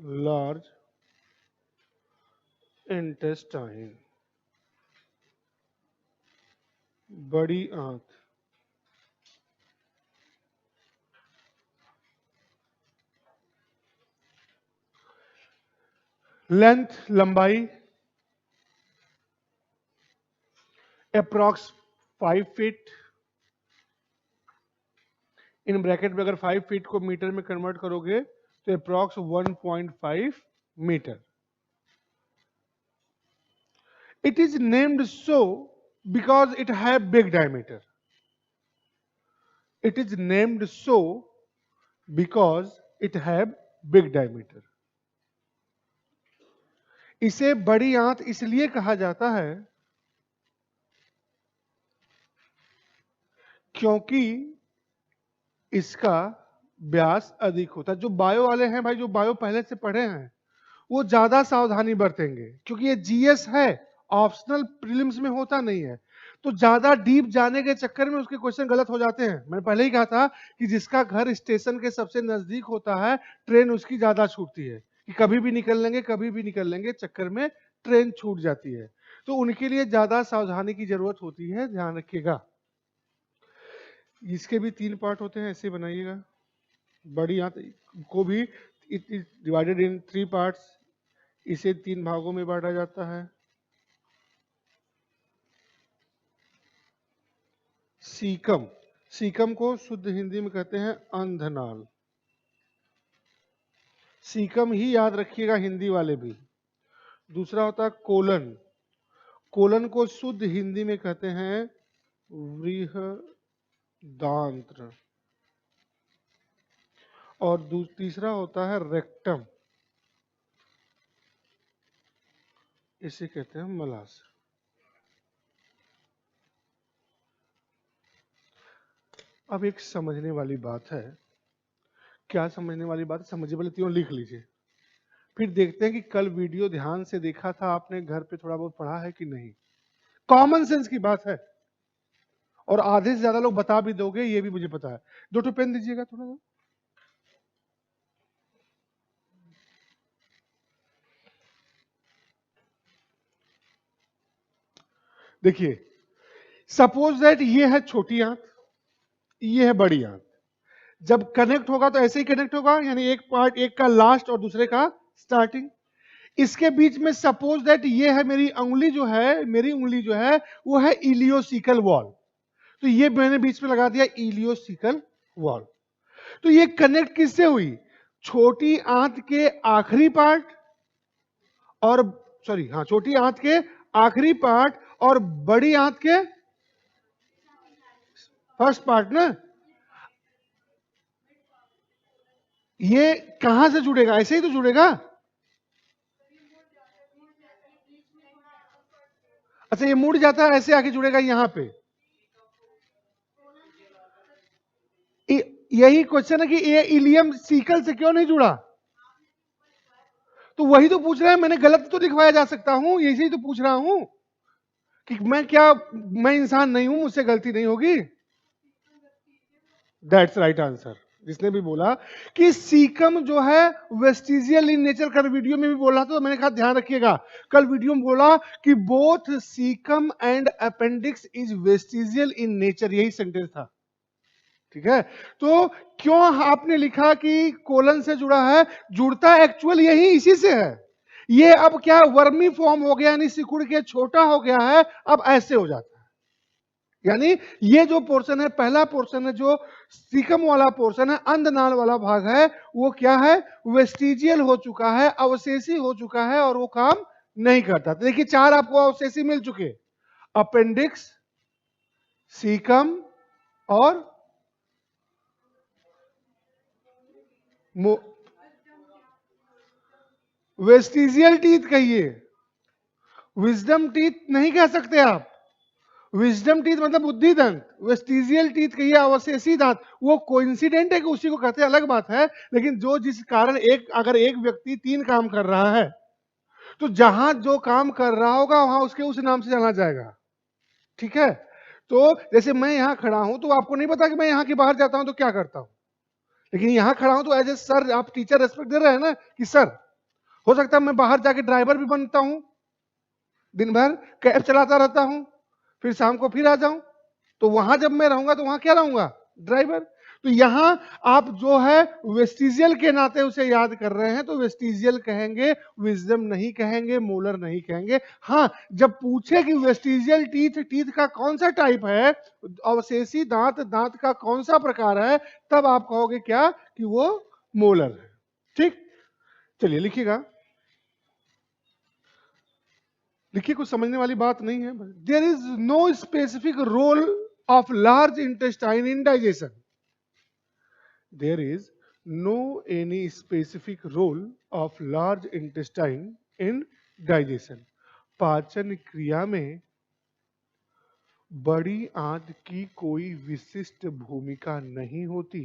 Large intestine, बड़ी आंत। Length लंबाई अप्रॉक्स 5 फीट। इन ब्रैकेट में अगर 5 फीट को मीटर में कन्वर्ट करोगे तो approx 1.5 metre. It is named so because it have big diameter. It is named so because it have big diameter. इसे बड़ी आंत इसलिए कहा जाता है क्योंकि इसका व्यास अधिक होता है। जो बायो वाले हैं भाई, जो बायो पहले से पढ़े हैं, वो ज्यादा सावधानी बरतेंगे क्योंकि ये जीएस है, ऑप्शनल प्रीलिम्स में होता नहीं है। तो ज्यादा डीप जाने के चक्कर में उसके क्वेश्चन गलत हो जाते हैं। मैंने पहले ही कहा था कि जिसका घर स्टेशन के सबसे नजदीक होता है, ट्रेन उसकी ज्यादा छूटती है कि कभी भी निकल लेंगे, कभी भी निकल लेंगे, चक्कर में ट्रेन छूट जाती है। तो उनके लिए ज्यादा सावधानी की जरूरत होती है, ध्यान रखिएगा। इसके भी 3 पार्ट होते हैं, ऐसे बनाइएगा। बड़ी आंत को भी it is divided in 3 parts. इसे 3 भागों में बांटा जाता है। सीकम, सीकम को शुद्ध हिंदी में कहते हैं अंधनाल। सीकम ही याद रखिएगा हिंदी वाले भी। दूसरा होता है कोलन। कोलन को शुद्ध हिंदी में कहते हैं बृहदांत्र। और तीसरा होता है रेक्टम, इसे कहते हैं मलाशय। अब एक समझने वाली बात है। क्या समझने वाली बात है? समझिए, पहले तीनों लिख लीजिए, फिर देखते हैं कि कल वीडियो ध्यान से देखा था आपने, घर पे थोड़ा बहुत पढ़ा है कि नहीं। कॉमन सेंस की बात है और आधे से ज्यादा लोग बता भी दोगे, ये भी मुझे पता है। 2 पेन दीजिएगा थोड़ा सा। देखिए, सपोज दैट ये है छोटी आंत, ये है बड़ी आंत। जब कनेक्ट होगा तो ऐसे ही कनेक्ट होगा, यानी एक पार्ट, एक का लास्ट और दूसरे का स्टार्टिंग। इसके बीच में सपोज दैट ये है मेरी उंगली जो है, मेरी उंगली जो है वो है इलियोसिकल वॉल, तो ये मैंने बीच में लगा दिया इलियोसिकल वॉल। तो ये कनेक्ट किससे हुई? छोटी आंत के आखिरी पार्ट और छोटी आंत के आखिरी पार्ट और बड़ी आंत के फर्स्ट पार्ट ना। ये कहां से जुड़ेगा? ऐसे ही तो जुड़ेगा। अच्छा, ये मुड़ जाता है, ऐसे आके जुड़ेगा यहां पे। यही क्वेश्चन है कि ये इलियम सीकल से क्यों नहीं जुड़ा? तो वही तो पूछ रहे हैं, मैंने गलत तो लिखवाया जा सकता हूं, यही तो पूछ रहा हूं कि मैं इंसान नहीं हूं, मुझसे गलती नहीं होगी। That's right answer. जिसने भी बोला कि सीकम जो है वेस्टिजियल इन नेचर, कल वीडियो में भी बोला तो मैंने कहा ध्यान रखिएगा, कल वीडियो में बोला कि both caecum and appendix is vestigial in nature, यही सेंटेंस था। ठीक है, तो क्यों आपने लिखा कि कोलन से जुड़ा है? जुड़ता एक्चुअल यही इसी से है। ये अब क्या वर्मी फॉर्म हो गया, यानी सिकुड़ के छोटा हो गया है, अब ऐसे हो जाता है। यानी ये जो पोर्शन है, पहला पोर्शन है, जो सीकम वाला पोर्शन है, अंधनाल वाला भाग है, वो क्या है? वेस्टिजियल हो चुका है, अवशेषी हो चुका है और वो काम नहीं करता। तो देखिए 4 आपको अवशेषी मिल चुके, अपेंडिक्स, सीकम और वेस्टिजियल टीथ कहिए, विजडम टीथ नहीं कह सकते आप। विजडम टीथ मतलब बुद्धि दंत, वेस्टिजियल टीथ कहिए अवशेषी दांत। वो कोइंसिडेंट है कि उसी को कहते हैं, अलग बात है। लेकिन जो जिस कारण अगर एक व्यक्ति 3 काम कर रहा है, तो जहां जो काम कर रहा होगा वहां उसके उस नाम से जाना जाएगा। ठीक है, तो जैसे मैं यहां खड़ा हूं, तो आपको नहीं पता कि मैं यहां के बाहर जाता हूं तो क्या करता हूं, लेकिन यहां खड़ा हूं तो एज ए सर, आप टीचर रेस्पेक्ट दे रहे हैं ना कि सर, हो सकता है मैं बाहर जाके ड्राइवर भी बनता हूं, दिन भर कैब चलाता रहता हूं, फिर शाम को फिर आ जाऊं, तो वहां जब मैं रहूंगा तो वहां क्या रहूंगा, ड्राइवर। तो यहां आप जो है वेस्टिजियल के नाते उसे याद कर रहे हैं, तो वेस्टिजियल कहेंगे, विजडम नहीं कहेंगे, मोलर नहीं कहेंगे। हाँ, जब पूछे कि वेस्टिजियल टीथ, टीथ का कौन सा टाइप है, अवशेषी दांत, दांत का कौन सा प्रकार है, तब आप कहोगे क्या कि वो मोलर है। ठीक, चलिए लिखिएगा, देखिए कुछ समझने वाली बात नहीं है। There is no specific role of large intestine in digestion. There is no any specific role of large intestine in digestion. पाचन क्रिया में बड़ी आंत की कोई विशिष्ट भूमिका नहीं होती।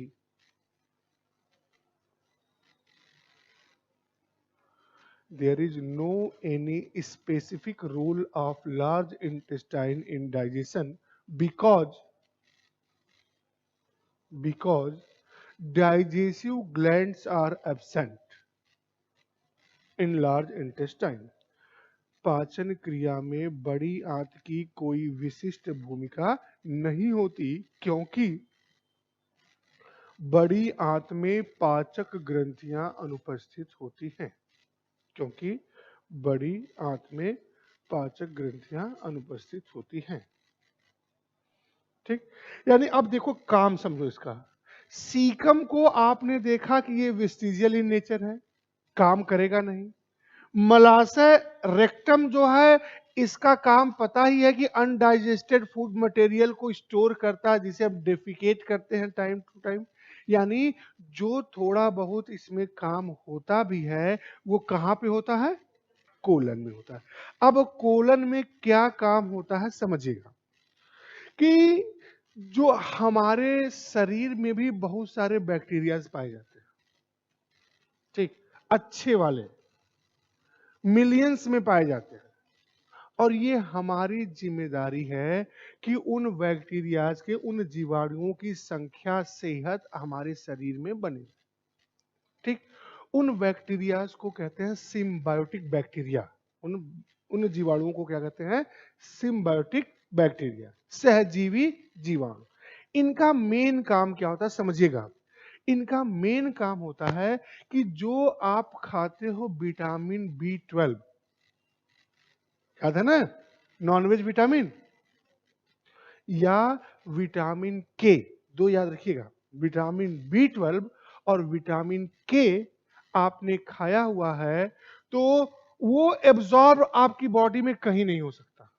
There is no any specific role of large intestine in digestion because digestive glands are absent in large intestine. पाचन क्रिया में बड़ी आंत की कोई विशिष्ट भूमिका नहीं होती क्योंकि बड़ी आंत में पाचक ग्रंथियां अनुपस्थित होती हैं। क्योंकि बड़ी आंत में पाचक ग्रंथियां अनुपस्थित होती हैं। ठीक, यानी अब देखो काम समझो इसका। सीकम को आपने देखा कि ये वेस्टिजियल इन नेचर है, काम करेगा नहीं। मलाशय रेक्टम जो है, इसका काम पता ही है कि अनडाइजेस्टेड फूड मटेरियल को स्टोर करता है, जिसे हम डेफिकेट करते हैं टाइम टू टाइम। यानी जो थोड़ा बहुत इसमें काम होता भी है, वो कहां पे होता है, कोलन में होता है। अब कोलन में क्या काम होता है समझिएगा, कि जो हमारे शरीर में भी बहुत सारे बैक्टीरिया पाए जाते हैं, ठीक, अच्छे वाले मिलियंस में पाए जाते हैं, और ये हमारी जिम्मेदारी है कि उन बैक्टीरियाज के, उन जीवाणुओं की संख्या, सेहत हमारे शरीर में बने। ठीक, उन बैक्टीरियाज को कहते हैं सिम्बायोटिक बैक्टीरिया। उन जीवाणुओं को क्या कहते हैं, सिम्बायोटिक बैक्टीरिया, सहजीवी जीवाणु। इनका मेन काम क्या होता है समझिएगा। इनका मेन काम होता है कि जो आप खाते हो विटामिन B12, याद है ना, नॉनवेज विटामिन, या विटामिन के, दो याद रखिएगा, विटामिन B12 और विटामिन के आपने खाया हुआ है, तो वो एब्जॉर्ब आपकी बॉडी में कहीं नहीं हो सकता।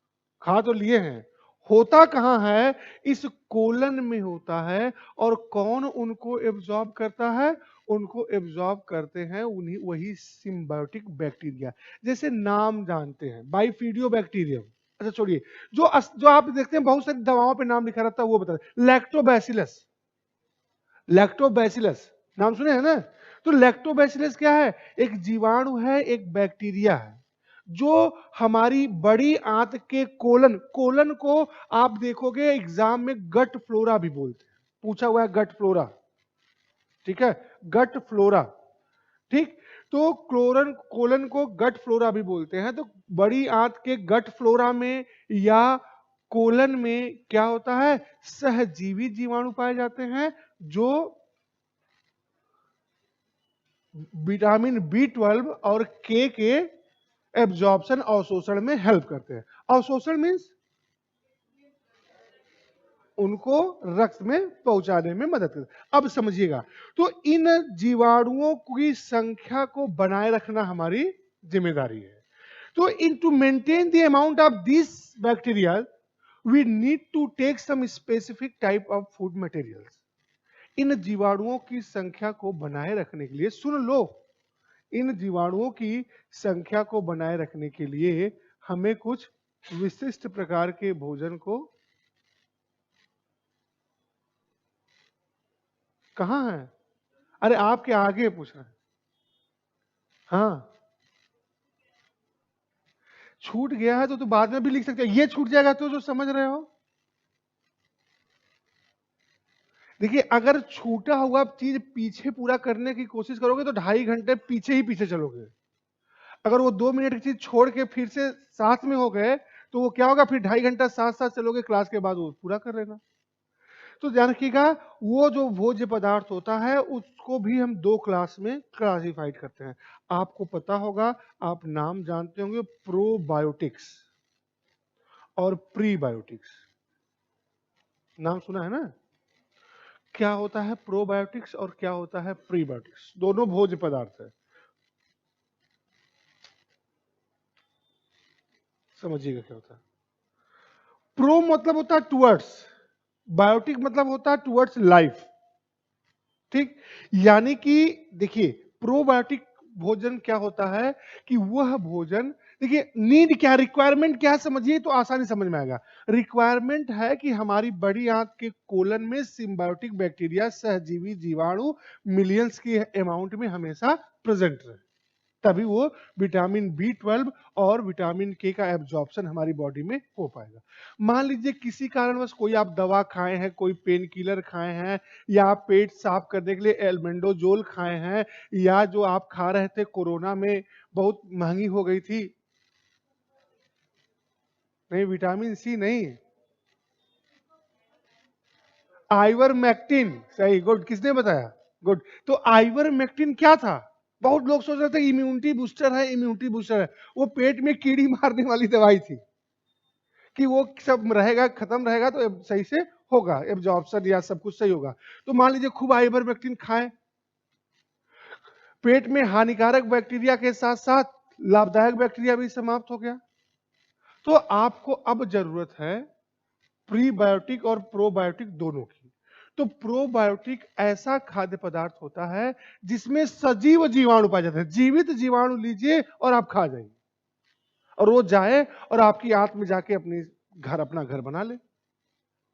खा तो लिए हैं, होता कहां है, इस कोलन में होता है। और कौन उनको एब्जॉर्ब करता है, उनको एब्जॉर्ब करते हैं उन्हीं वही सिम्बायोटिक बैक्टीरिया। जैसे नाम जानते हैं, बाइफीडियो बैक्टीरियम। अच्छा छोड़िए, जो आप देखते हैं बहुत सारी दवाओं पे नाम लिखा रहता है, वो बता दें। लैक्टोबैसिलस, लैक्टोबैसिलस नाम सुने हैं ना। तो लैक्टोबैसिलस क्या है, एक जीवाणु है, एक बैक्टीरिया है, जो हमारी बड़ी आंत के कोलन, कोलन को आप देखोगे एग्जाम में गट फ्लोरा भी बोलते हैं, पूछा हुआ है गट फ्लोरा, ठीक है, गट फ्लोरा। ठीक, तो कोलन को गट फ्लोरा भी बोलते हैं। तो बड़ी आंत के गट फ्लोरा में या कोलन में क्या होता है, सहजीवी जीवाणु पाए जाते हैं, जो विटामिन B12 और के एब्जॉर्प्शन, अवशोषण में हेल्प करते हैं। अवशोषण मीन्स उनको रक्त में पहुंचाने में मदद करते हैं। अब समझिएगा, तो इन जीवाणुओं की संख्या को बनाए रखना हमारी जिम्मेदारी है। तो in to maintain the amount of this bacteria we need to take some specific type of food materials. इन जीवाणुओं की संख्या को बनाए रखने के लिए, सुन लो, इन जीवाणुओं की संख्या को बनाए रखने के लिए हमें कुछ विशिष्ट प्रकार के भोजन को, कहां है, अरे आपके आगे पूछ रहे हैं, हाँ छूट गया है तो बाद में भी लिख सकते हैं, ये छूट जाएगा तो जो समझ रहे हो। देखिए, अगर छूटा हुआ चीज पीछे पूरा करने की कोशिश करोगे तो 2.5 घंटे पीछे ही पीछे चलोगे। अगर वो 2 मिनट की चीज छोड़ के फिर से साथ में हो गए तो वो क्या होगा, फिर 2.5 घंटा साथ साथ चलोगे क्लास के बाद वो पूरा कर लेना। तो ध्यान रखिएगा, वो जो भोज्य पदार्थ होता है उसको भी हम 2 क्लास में क्लासिफाइड करते हैं। आपको पता होगा, आप नाम जानते होंगे, प्रोबायोटिक्स और प्रीबायोटिक्स, नाम सुना है ना? क्या होता है प्रोबायोटिक्स और क्या होता है प्रीबायोटिक्स? दोनों भोज्य पदार्थ है, समझिएगा क्या होता है। प्रो मतलब होता है टुवर्ड्स, बायोटिक मतलब होता है टुवर्ड्स लाइफ, ठीक। यानी कि देखिए, प्रोबायोटिक भोजन क्या होता है कि वह भोजन, देखिए नीड क्या, रिक्वायरमेंट क्या है समझिए तो आसानी समझ में आएगा। रिक्वायरमेंट है कि हमारी बड़ी आंत के कोलन में सिम्बायोटिक बैक्टीरिया, सहजीवी जीवाणु मिलियंस की अमाउंट में हमेशा प्रेजेंट रहे, तभी वो विटामिन बी 12 और विटामिन के का एब्जॉर्प्शन हमारी बॉडी में हो पाएगा। मान लीजिए किसी कारणवश कोई आप दवा खाए हैं, कोई पेन किलर खाए हैं, या आप पेट साफ करने के लिए एल्बेंडोजोल खाए हैं, या जो आप खा रहे थे कोरोना में बहुत महंगी हो गई थी, नहीं विटामिन सी नहीं, आइवरमेक्टिन, सही, गुड, किसने बताया? गुड। तो आइवरमेक्टिन क्या था? बहुत लोग सोच रहे थे इम्यूनिटी बूस्टर है, इम्यूनिटी बूस्टर है, वो पेट में कीड़ी मारने वाली दवाई थी कि वो सब रहेगा, खत्म रहेगा तो सही से होगा एब्जॉर्प्शन या सब कुछ सही होगा। तो मान लीजिए खूब आइवरमेक्टिन खाएं, पेट में हानिकारक बैक्टीरिया के साथ साथ लाभदायक बैक्टीरिया भी समाप्त हो गया। तो आपको अब जरूरत है प्रीबायोटिक और प्रोबायोटिक दोनों की। तो प्रोबायोटिक ऐसा खाद्य पदार्थ होता है जिसमें सजीव जीवाणु पाए जाते हैं, जीवित जीवाणु लीजिए और आप खा जाइए, और वो जाए और आपकी आंत में जाके अपना घर बना ले।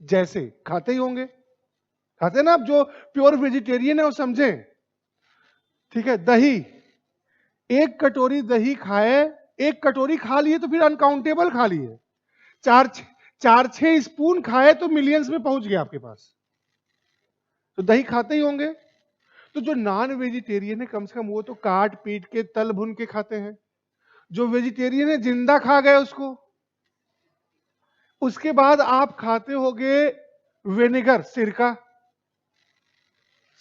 जैसे खाते ही होंगे, खाते ना आप, जो प्योर वेजिटेरियन है वो समझे, ठीक है। दही, 1 कटोरी दही खाए, 1 कटोरी खा लिए तो फिर अनकाउंटेबल खा लिए, चार चार छह स्पून खाए तो मिलियंस में पहुंच गया आपके पास, तो दही खाते ही होंगे। तो जो नॉन वेजिटेरियन है कम से कम वो तो काट पीट के तल भुन के खाते हैं, जो वेजिटेरियन है जिंदा खा गए उसको। उसके बाद आप खाते होगे विनेगर, सिरका,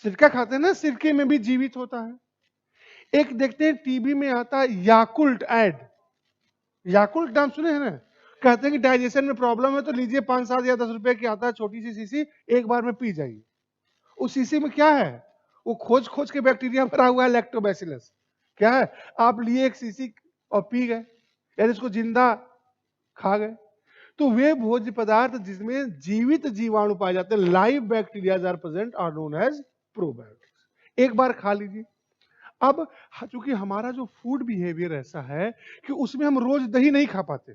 सिरका खाते हैं ना, सिरके में भी जीवित होता है। एक देखते हैं टीवी में आता है याकुल्ट एड, याकुल्ट नाम सुने हैं ना? कहते हैं कि डाइजेशन में प्रॉब्लम है तो लीजिए 5 7 या 10 रुपए की आता है छोटी सी शीशी, एक बार में पी जाइए। उस शीशी में क्या है? वो खोज खोज के बैक्टीरिया भरा हुआ है, लैक्टोबैसिलस। क्या है? आप लिए एक शीशी और पी गए, यानी उसको जिंदा खा गए। तो वे भोज्य पदार्थ जिसमें जीवित जीवाणु पाए जाते हैं, live bacteria are present, are known as probiotics. एक बार खा लीजिए। अब चूंकि हमारा जो फूड बिहेवियर ऐसा है कि उसमें हम रोज दही नहीं खा पाते,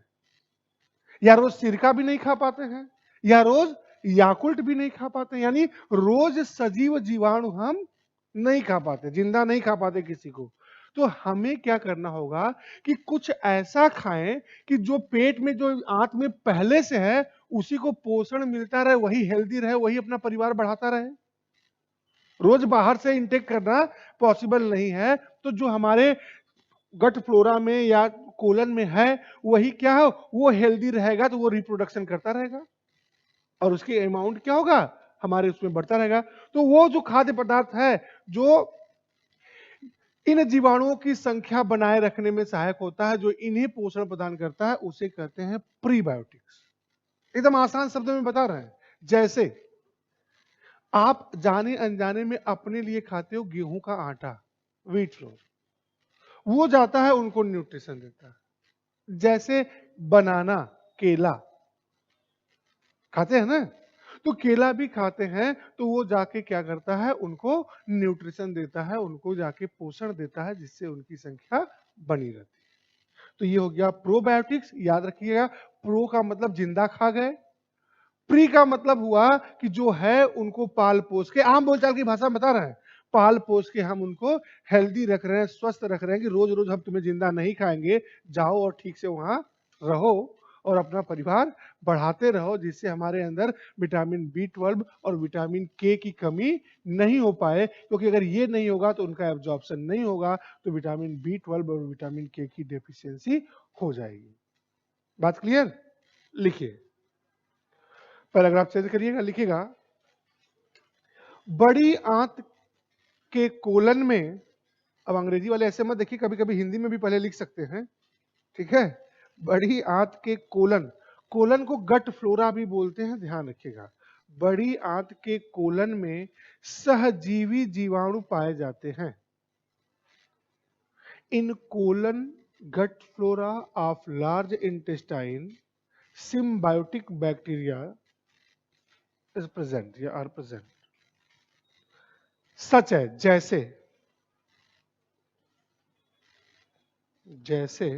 या रोज सिरका भी नहीं खा पाते हैं, या रोज याकुल्ट भी नहीं खा पाते, यानी रोज सजीव जीवाणु हम नहीं खा पाते, जिंदा नहीं खा पाते किसी को। तो हमें क्या करना होगा कि कुछ ऐसा खाएं कि जो पेट में, जो आंत में पहले से है, उसी को पोषण मिलता रहे, वही हेल्दी रहे, वही अपना परिवार बढ़ाता रहे। रोज बाहर से इंटेक करना पॉसिबल नहीं है। तो जो हमारे गट फ्लोरा में या कोलन में है वही क्या है, वो हेल्दी रहेगा तो वो रिप्रोडक्शन करता रहेगा और उसकी अमाउंट क्या होगा, हमारे उसमें बढ़ता रहेगा। तो वो जो खाद्य पदार्थ है जो इन जीवाणुओं की संख्या बनाए रखने में सहायक होता है, जो इन्हें पोषण प्रदान करता है, उसे कहते हैं प्रीबायोटिक्स। एकदम आसान शब्दों में बता रहे हैं। जैसे आप जाने अनजाने में अपने लिए खाते हो गेहूं का आटा, व्हीट फ्लोर, वो जाता है उनको न्यूट्रिशन देता है। जैसे बनाना, केला खाते हैं ना, तो केला भी खाते हैं तो वो जाके क्या करता है, उनको न्यूट्रिशन देता है, उनको जाके पोषण देता है, जिससे उनकी संख्या बनी रहती है। तो ये हो गया प्रोबायोटिक्स, याद रखिएगा। प्रो का मतलब जिंदा खा गए, प्री का मतलब हुआ कि जो है उनको पाल पोस के, आम बोलचाल की भाषा में बता रहे हैं, पाल पोस के हम उनको हेल्दी रख रहे हैं, स्वस्थ रख रहे हैं, कि रोज रोज हम तुम्हें जिंदा नहीं खाएंगे, जाओ और ठीक से वहां रहो और अपना परिवार बढ़ाते रहो, जिससे हमारे अंदर विटामिन B12 और विटामिन के की कमी नहीं हो पाए, क्योंकि अगर ये नहीं होगा तो उनका एब्जॉर्प्शन नहीं होगा, तो विटामिन B12 और विटामिन के की डेफिशिएंसी हो जाएगी। बात क्लियर? लिखिए, पैराग्राफ चेंज करिएगा, लिखिएगा बड़ी आंत के कोलन में, अब अंग्रेजी वाले ऐसे मत देखिए, कभी कभी हिंदी में भी पहले लिख सकते हैं, ठीक है। बड़ी आंत के कोलन, कोलन को गट फ्लोरा भी बोलते हैं, ध्यान रखिएगा। बड़ी आंत के कोलन में सहजीवी जीवाणु पाए जाते हैं। In colon gut flora of large intestine symbiotic bacteria is present या आर प्रेजेंट, सच है जैसे जैसे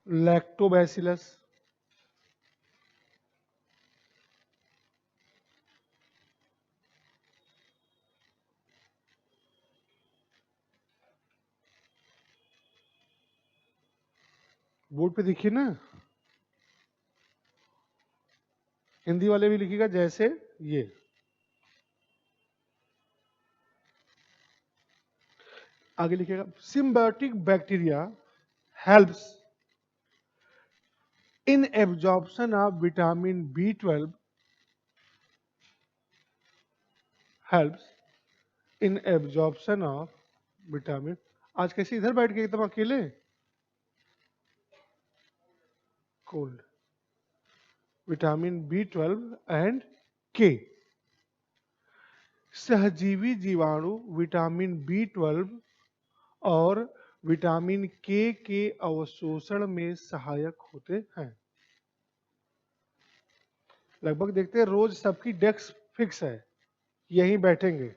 लैक्टोबैसिलस, बोर्ड पे देखिए ना, हिंदी वाले भी लिखिएगा जैसे ये। आगे लिखिएगा symbiotic bacteria helps in absorption of vitamin B12, helps in absorption of vitamin. आज कैसे इधर बैठ के एकदम अकेले, कोल्ड, विटामिन B12 एंड के। सहजीवी जीवाणु विटामिन B12 और विटामिन के अवशोषण में सहायक होते हैं। लगभग देखते हैं रोज सबकी डेस्क फिक्स है, यहीं बैठेंगे,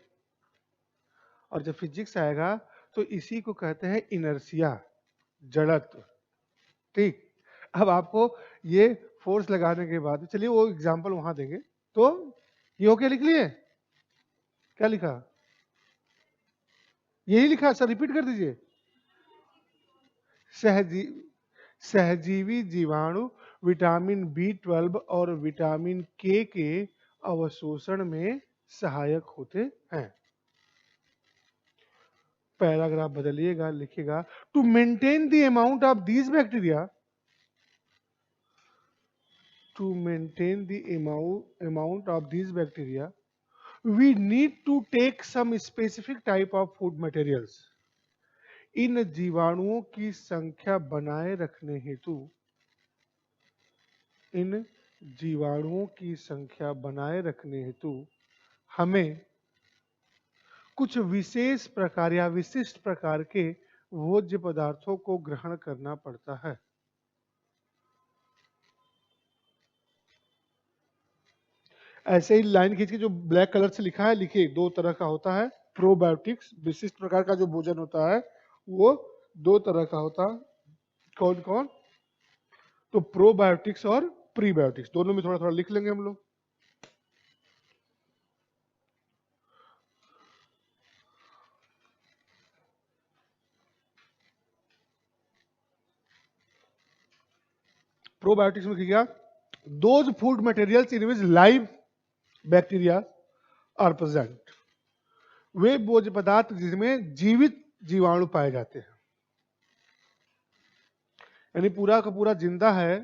और जब फिजिक्स आएगा तो इसी को कहते हैं इनर्शिया, जड़त्व। ठीक, अब आपको ये फोर्स लगाने के बाद, चलिए वो एग्जांपल वहां देंगे। तो ये हो क्या लिख लिए, क्या लिखा, यही लिखा सर, रिपीट कर दीजिए। सहजीवी जीवाणु विटामिन B12 और विटामिन के अवशोषण में सहायक होते हैं। पैराग्राफ बदलिएगा, लिखिएगा to maintain the amount of these bacteria, to maintain the amount of these bacteria we need to take some specific type of food materials. इन जीवाणुओं की संख्या बनाए रखने हेतु, इन जीवाणुओं की संख्या बनाए रखने हेतु हमें कुछ विशेष प्रकार या विशिष्ट प्रकार के भोज्य पदार्थों को ग्रहण करना पड़ता है। ऐसे ही लाइन खींच के जो ब्लैक कलर से लिखा है लिखिए, दो तरह का होता है प्रोबायोटिक्स, विशिष्ट प्रकार का जो भोजन होता है वो दो तरह का होता है। कौन कौन? तो प्रोबायोटिक्स और प्रीबायोटिक्स, दोनों में थोड़ा थोड़ा लिख लेंगे हम लोग। प्रोबायोटिक्स में क्या, those food materials in which live bacteria are present, वे भोज्य पदार्थ जिसमें जीवित जीवाणु पाए जाते हैं, यानी पूरा का पूरा जिंदा है,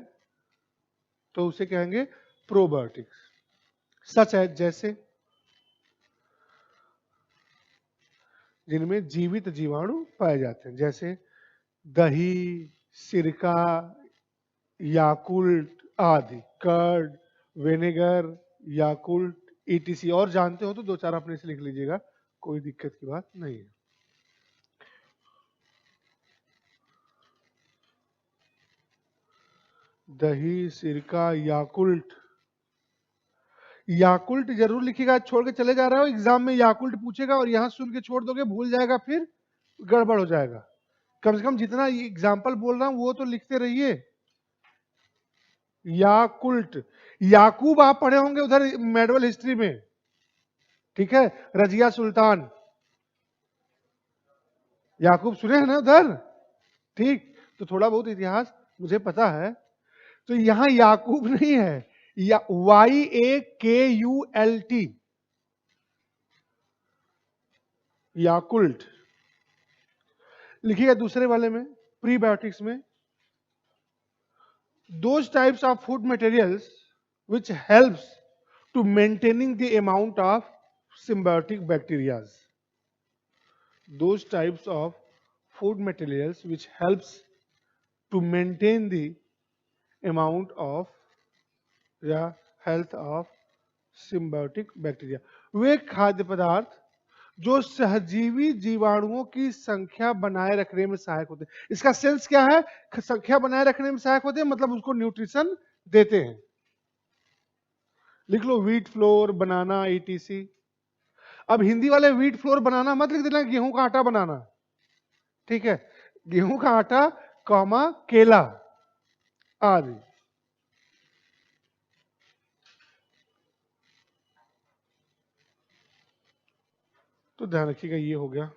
तो उसे कहेंगे प्रोबायोटिक्स। सच है जैसे, जिनमें जीवित जीवाणु पाए जाते हैं, जैसे दही, सिरका, याकुल्ट आदि, कर्ड, विनेगर, याकुल्ट, ETC। और जानते हो तो दो चार अपने से लिख लीजिएगा, कोई दिक्कत की बात नहीं है। दही, सिरका, याकुल्ट, याकुल्ट जरूर लिखिएगा, छोड़ के चले जा रहे हो एग्जाम में याकुल्ट पूछेगा और यहां सुन के छोड़ दोगे, भूल जाएगा, फिर गड़बड़ हो जाएगा। कम से कम जितना एग्जाम्पल बोल रहा हूं वो तो लिखते रहिए। याकुल्ट, याकूब आप पढ़े होंगे उधर मेडवल हिस्ट्री में, ठीक है, रजिया सुल्तान, याकूब सुने हैं ना उधर? ठीक, तो थोड़ा बहुत इतिहास मुझे पता है। तो यहां याकूब नहीं है, या YAKULT, याकुल्ट लिखिएगा। दूसरे वाले में, प्रीबायोटिक्स में, those types of food materials which helps to maintaining the amount of symbiotic bacteria. Those types of food materials which helps to maintain the amount of या health of symbiotic bacteria, वे खाद्य पदार्थ जो सहजीवी जीवाणुओं की संख्या बनाए रखने में सहायक होते हैं। इसका सेंस क्या है? संख्या बनाए रखने में सहायक होते हैं मतलब उसको न्यूट्रिशन देते हैं। लिख लो व्हीट फ्लोर, बनाना, ETC। अब हिंदी वाले व्हीट फ्लोर बनाना मत लिख देना, गेहूं का आटा बनाना, ठीक है? गेहूं का आटा, कॉमा, केला आदि। तो ध्यान रखिएगा, ये हो गया।